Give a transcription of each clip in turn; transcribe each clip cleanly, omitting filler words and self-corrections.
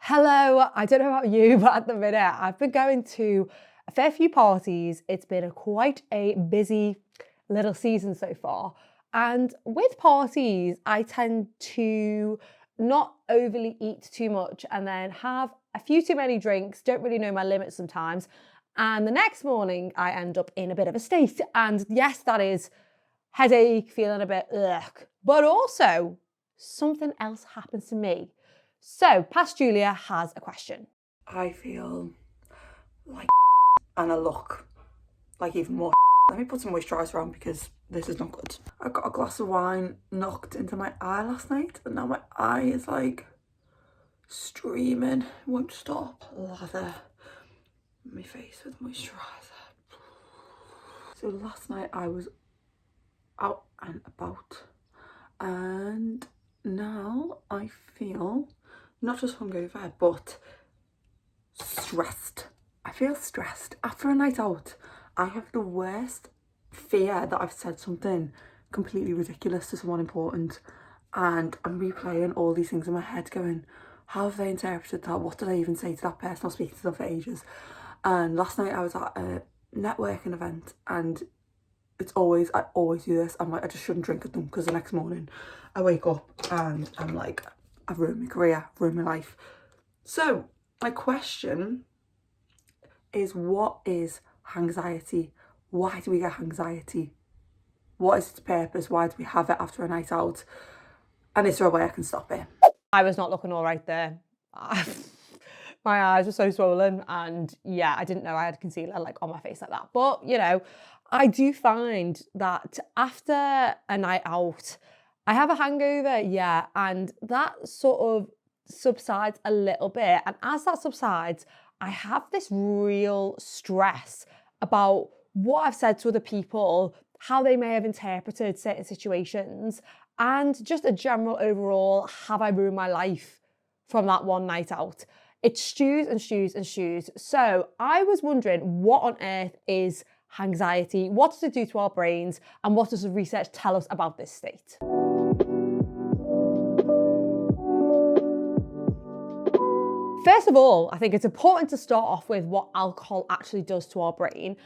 Hello, I don't know about you, but at the minute I've been going to a fair few parties. It's been quite a busy little season so far. And with parties, I tend to not overly eat too much and then have a few too many drinks, don't really know my limits sometimes. And the next morning, I end up in a bit of a state. And yes, that is headache, feeling a bit ugh. But also, something else happens to me. So, Past Julia has a question. I feel like and I look like even more. Let me put some moisturiser on because this is not good. I got a glass of wine knocked into my eye last night and now my eye is like streaming. It won't stop. Lather my face with moisturiser. So last night I was out and about and now I feel not just hungover but stressed. I feel stressed. After a night out, I have the worst fear that I've said something completely ridiculous to someone important, and I'm replaying all these things in my head going, how have they interpreted that? What did I even say to that person? I'll speak to them for ages. And last night I was at a networking event and I always do this. I'm like, I just shouldn't drink at them because the next morning I wake up and I'm like, I've ruined my career, I've ruined my life. So my question is, what is hangxiety? Why do we get hangxiety? What is its purpose? Why do we have it after a night out? And is there a way I can stop it? I was not looking all right there. My eyes were so swollen and yeah, I didn't know I had concealer like on my face like that. But you know, I do find that after a night out, I have a hangover, yeah, and that sort of subsides a little bit. And as that subsides, I have this real stress about what I've said to other people, how they may have interpreted certain situations, and just a general overall, have I ruined my life from that one night out? It stews and stews and stews. So I was wondering, what on earth is hangxiety? What does it do to our brains? And what does the research tell us about this state? First of all, I think it's important to start off with what alcohol actually does to our brain.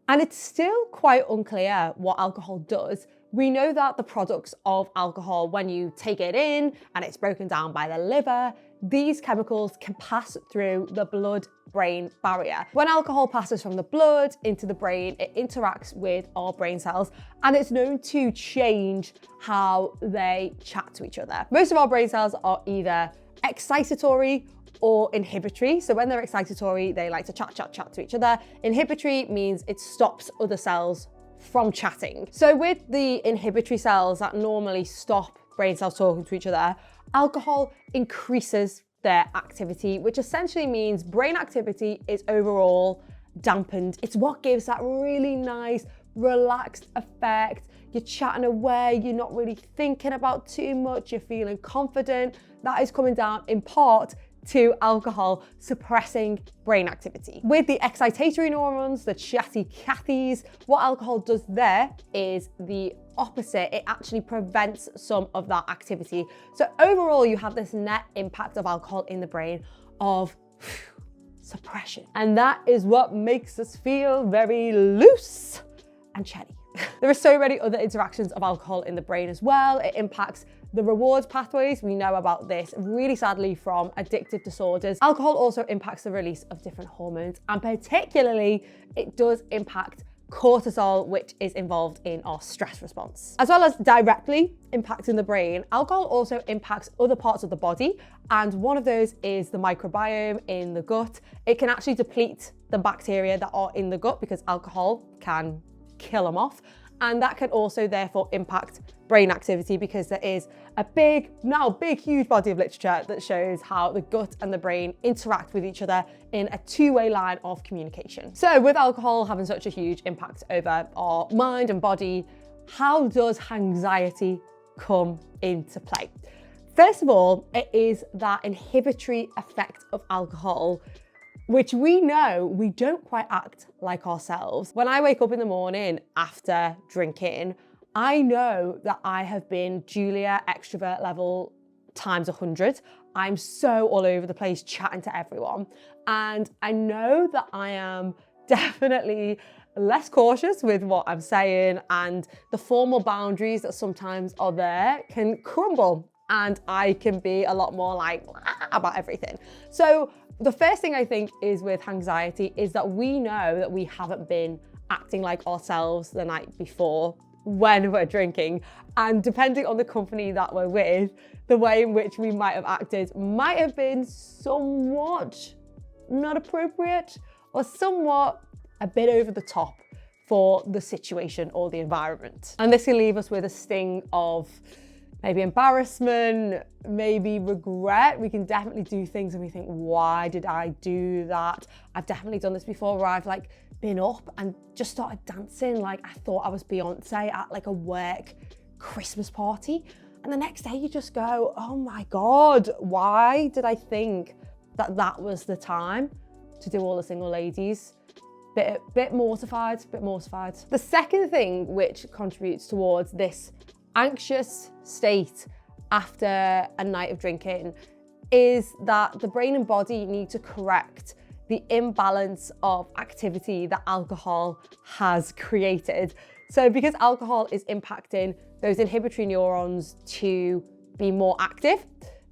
And it's still quite unclear what alcohol does. We know that the products of alcohol, when you take it in and it's broken down by the liver, these chemicals can pass through the blood-brain barrier. When alcohol passes from the blood into the brain, it interacts with our brain cells and it's known to change how they chat to each other. Most of our brain cells are either excitatory or inhibitory. So when they're excitatory, they like to chat to each other. Inhibitory means it stops other cells from chatting. So with the inhibitory cells that normally stop brain cells talking to each other, alcohol increases their activity, which essentially means brain activity is overall dampened. It's what gives that really nice, relaxed effect. You're chatting away, you're not really thinking about too much, you're feeling confident. That is coming down in part to alcohol suppressing brain activity. With the excitatory neurons, the chatty cathies, what alcohol does there is the opposite. It actually prevents some of that activity. So overall, you have this net impact of alcohol in the brain of suppression. And that is what makes us feel very loose and chatty. There are so many other interactions of alcohol in the brain as well. It impacts the rewards pathways. We know about this really sadly from addictive disorders. Alcohol also impacts the release of different hormones, and particularly it does impact cortisol, which is involved in our stress response. As well as directly impacting the brain, alcohol also impacts other parts of the body, and one of those is the microbiome in the gut. It can actually deplete the bacteria that are in the gut because alcohol can kill them off. And that can also therefore impact brain activity because there is a big, huge body of literature that shows how the gut and the brain interact with each other in a two-way line of communication. So with alcohol having such a huge impact over our mind and body, how does hangxiety come into play? First of all, it is that inhibitory effect of alcohol, which we know we don't quite act like ourselves. When I wake up in the morning after drinking, I know that I have been Julia extrovert level times 100. I'm so all over the place chatting to everyone. And I know that I am definitely less cautious with what I'm saying, and the formal boundaries that sometimes are there can crumble, and I can be a lot more like about everything. So the first thing I think is with hangxiety is that we know that we haven't been acting like ourselves the night before when we're drinking. And depending on the company that we're with, the way in which we might have acted might have been somewhat not appropriate or somewhat a bit over the top for the situation or the environment. And this can leave us with a sting of maybe embarrassment, maybe regret. We can definitely do things and we think, why did I do that? I've definitely done this before where I've like been up and just started dancing like I thought I was Beyonce at like a work Christmas party. And the next day you just go, oh my God, why did I think that that was the time to do all the single ladies? Bit mortified. The second thing which contributes towards this anxious state after a night of drinking is that the brain and body need to correct the imbalance of activity that alcohol has created. So because alcohol is impacting those inhibitory neurons to be more active,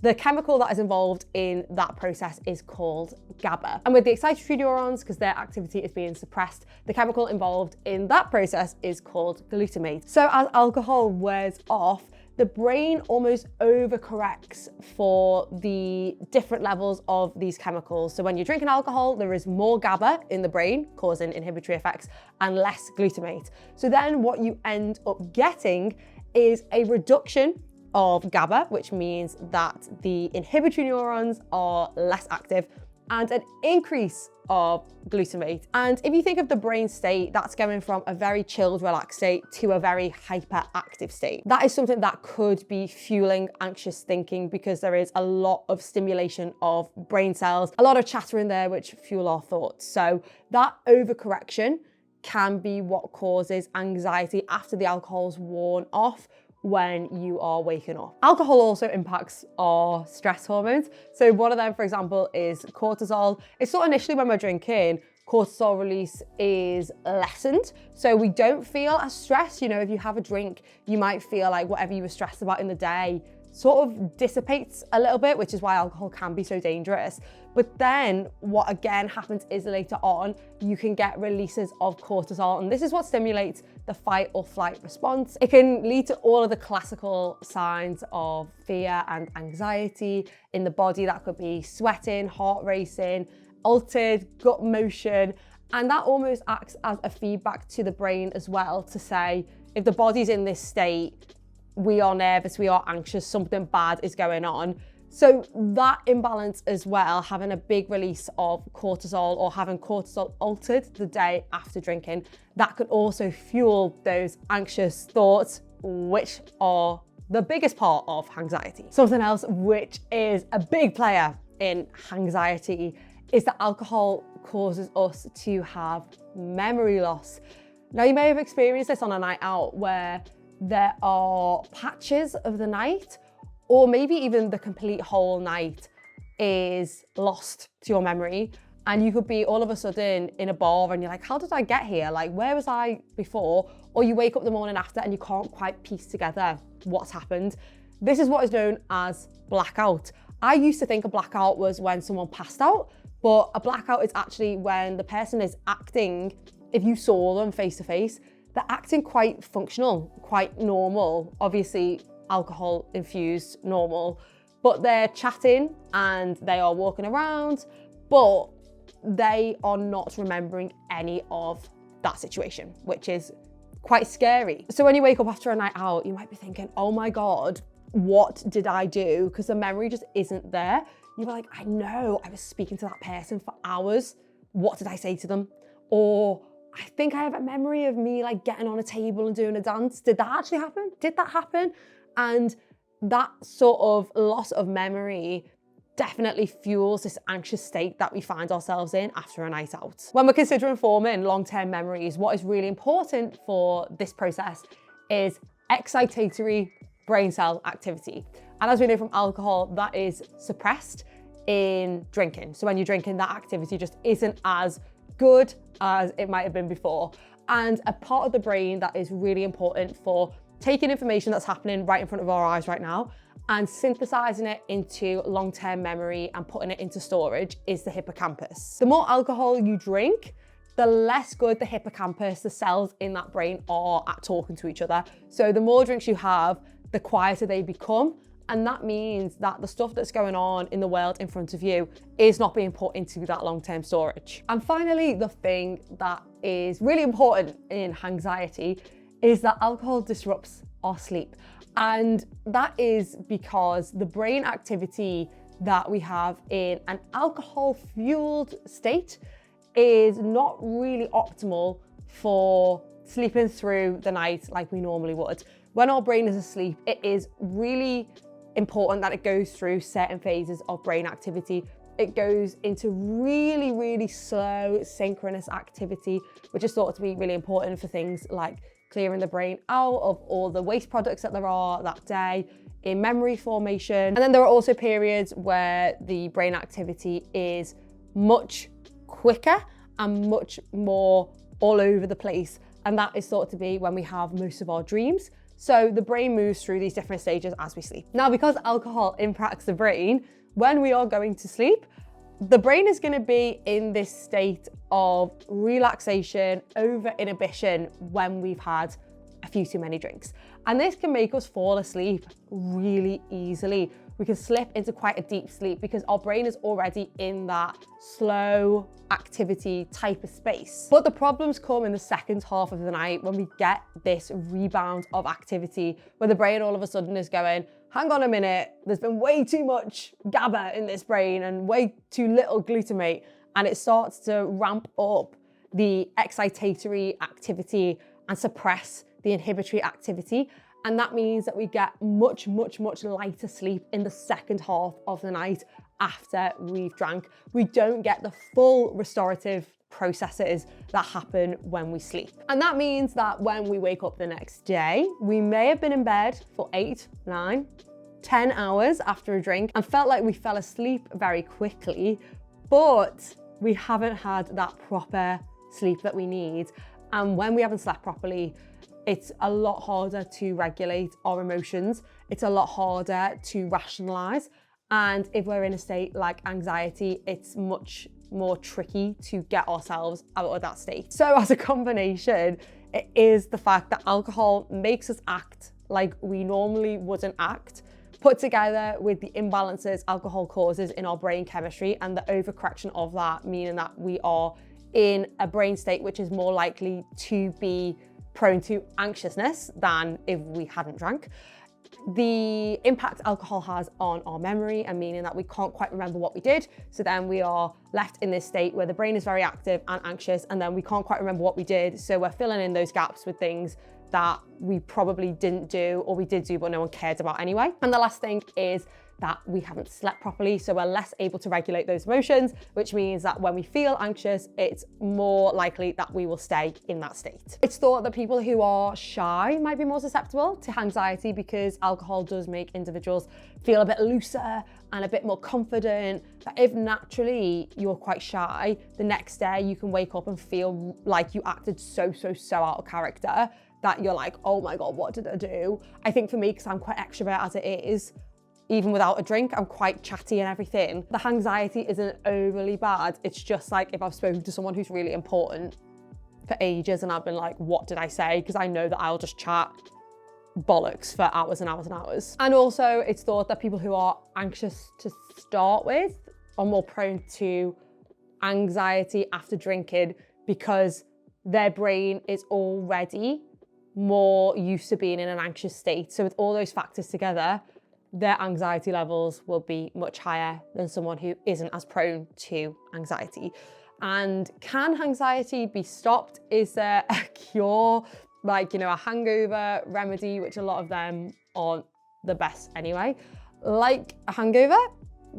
the chemical that is involved in that process is called GABA. And with the excitatory neurons, because their activity is being suppressed, the chemical involved in that process is called glutamate. So as alcohol wears off, the brain almost overcorrects for the different levels of these chemicals. So when you're drinking alcohol, there is more GABA in the brain, causing inhibitory effects, and less glutamate. So then what you end up getting is a reduction of GABA, which means that the inhibitory neurons are less active, and an increase of glutamate. And if you think of the brain state, that's going from a very chilled, relaxed state to a very hyperactive state. That is something that could be fueling anxious thinking because there is a lot of stimulation of brain cells, a lot of chatter in there which fuel our thoughts. So that overcorrection can be what causes anxiety after the alcohol's worn off when you are waking up. Alcohol also impacts our stress hormones. So one of them, for example, is cortisol. It's thought initially when we're drinking, cortisol release is lessened. So we don't feel as stressed. You know, if you have a drink, you might feel like whatever you were stressed about in the day sort of dissipates a little bit, which is why alcohol can be so dangerous. But then what again happens is later on, you can get releases of cortisol, and this is what stimulates the fight or flight response. It can lead to all of the classical signs of fear and anxiety in the body. That could be sweating, heart racing, altered gut motion, and that almost acts as a feedback to the brain as well to say, if the body's in this state, we are nervous, we are anxious, something bad is going on. So that imbalance as well, having a big release of cortisol or having cortisol altered the day after drinking, that could also fuel those anxious thoughts, which are the biggest part of hangxiety. Something else which is a big player in hangxiety is that alcohol causes us to have memory loss. Now, you may have experienced this on a night out where there are patches of the night, or maybe even the complete whole night is lost to your memory. And you could be all of a sudden in a bar and you're like, how did I get here? Like, where was I before? Or you wake up the morning after and you can't quite piece together what's happened. This is what is known as blackout. I used to think a blackout was when someone passed out, but a blackout is actually when the person is acting, if you saw them face to face, they're acting quite functional, quite normal, obviously alcohol infused normal, but they're chatting and they are walking around, but they are not remembering any of that situation, which is quite scary. So when you wake up after a night out, you might be thinking, oh my God, what did I do? Because the memory just isn't there. You're like, I know I was speaking to that person for hours. What did I say to them? Or I think I have a memory of me like getting on a table and doing a dance. Did that actually happen? Did that happen? And that sort of loss of memory definitely fuels this anxious state that we find ourselves in after a night out. When we're considering forming long-term memories, what is really important for this process is excitatory brain cell activity. And as we know from alcohol, that is suppressed in drinking. So when you're drinking, that activity just isn't as good as it might have been before. And a part of the brain that is really important for taking information that's happening right in front of our eyes right now and synthesizing it into long-term memory and putting it into storage is the hippocampus. The more alcohol you drink, the less good the hippocampus, the cells in that brain, are at talking to each other. So the more drinks you have, the quieter they become. And that means that the stuff that's going on in the world in front of you is not being put into that long-term storage. And finally, the thing that is really important in hangxiety is that alcohol disrupts our sleep. And that is because the brain activity that we have in an alcohol-fueled state is not really optimal for sleeping through the night like we normally would. When our brain is asleep, it is really important that it goes through certain phases of brain activity. It goes into really, really slow synchronous activity, which is thought to be really important for things like clearing the brain out of all the waste products that there are that day, in memory formation. And then there are also periods where the brain activity is much quicker and much more all over the place. And that is thought to be when we have most of our dreams. So the brain moves through these different stages as we sleep. Now, because alcohol impacts the brain, when we are going to sleep, the brain is going to be in this state of relaxation, over inhibition when we've had a few too many drinks. And this can make us fall asleep really easily. We can slip into quite a deep sleep because our brain is already in that slow activity type of space. But the problems come in the second half of the night when we get this rebound of activity, where the brain all of a sudden is going, hang on a minute, there's been way too much GABA in this brain and way too little glutamate. And it starts to ramp up the excitatory activity and suppress the inhibitory activity. And that means that we get much, much, much lighter sleep in the second half of the night after we've drank. We don't get the full restorative processes that happen when we sleep. And that means that when we wake up the next day, we may have been in bed for 8, 9, 10 hours after a drink and felt like we fell asleep very quickly, but we haven't had that proper sleep that we need. And when we haven't slept properly, it's a lot harder to regulate our emotions. It's a lot harder to rationalize. And if we're in a state like anxiety, it's much more tricky to get ourselves out of that state. So as a combination, it is the fact that alcohol makes us act like we normally wouldn't act, put together with the imbalances alcohol causes in our brain chemistry and the overcorrection of that, meaning that we are in a brain state which is more likely to be prone to anxiousness than if we hadn't drank. The impact alcohol has on our memory, and meaning that we can't quite remember what we did. So then we are left in this state where the brain is very active and anxious, and then we can't quite remember what we did. So we're filling in those gaps with things that we probably didn't do, or we did do but no one cared about anyway. And the last thing is that we haven't slept properly, so we're less able to regulate those emotions, which means that when we feel anxious, it's more likely that we will stay in that state. It's thought that people who are shy might be more susceptible to anxiety because alcohol does make individuals feel a bit looser and a bit more confident. But if naturally you're quite shy, the next day you can wake up and feel like you acted so out of character that you're like, oh my God, what did I do? I think for me, because I'm quite extrovert as it is, even without a drink, I'm quite chatty and everything. The anxiety isn't overly bad. It's just like if I've spoken to someone who's really important for ages and I've been like, what did I say? Because I know that I'll just chat bollocks for hours and hours and hours. And also it's thought that people who are anxious to start with are more prone to anxiety after drinking because their brain is already more used to being in an anxious state. So with all those factors together, their anxiety levels will be much higher than someone who isn't as prone to anxiety. And can anxiety be stopped? Is there a cure, like, a hangover remedy, which a lot of them aren't the best anyway? Like a hangover,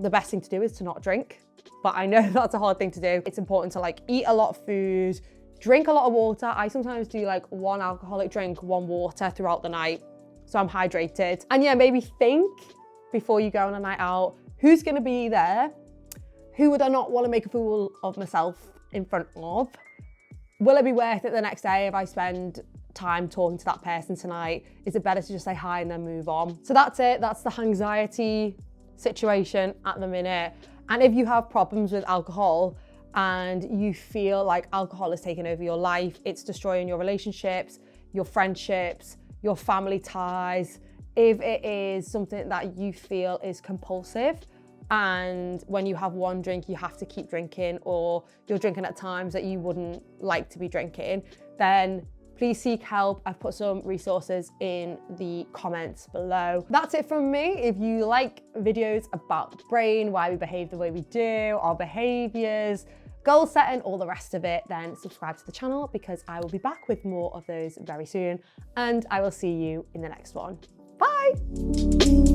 the best thing to do is to not drink. But I know that's a hard thing to do. It's important to eat a lot of food, drink a lot of water. I sometimes do one alcoholic drink, one water throughout the night, so I'm hydrated. And yeah, maybe think before you go on a night out. Who's going to be there? Who would I not want to make a fool of myself in front of? Will it be worth it the next day if I spend time talking to that person tonight? Is it better to just say hi and then move on? So that's it. That's the hangxiety situation at the minute. And if you have problems with alcohol and you feel like alcohol is taking over your life, it's destroying your relationships, your friendships, your family ties, if it is something that you feel is compulsive, and when you have one drink, you have to keep drinking, or you're drinking at times that you wouldn't like to be drinking, then please seek help. I've put some resources in the comments below. That's it from me. If you like videos about the brain, why we behave the way we do, our behaviors, goal setting, all the rest of it, then subscribe to the channel, because I will be back with more of those very soon. And I will see you in the next one. Bye.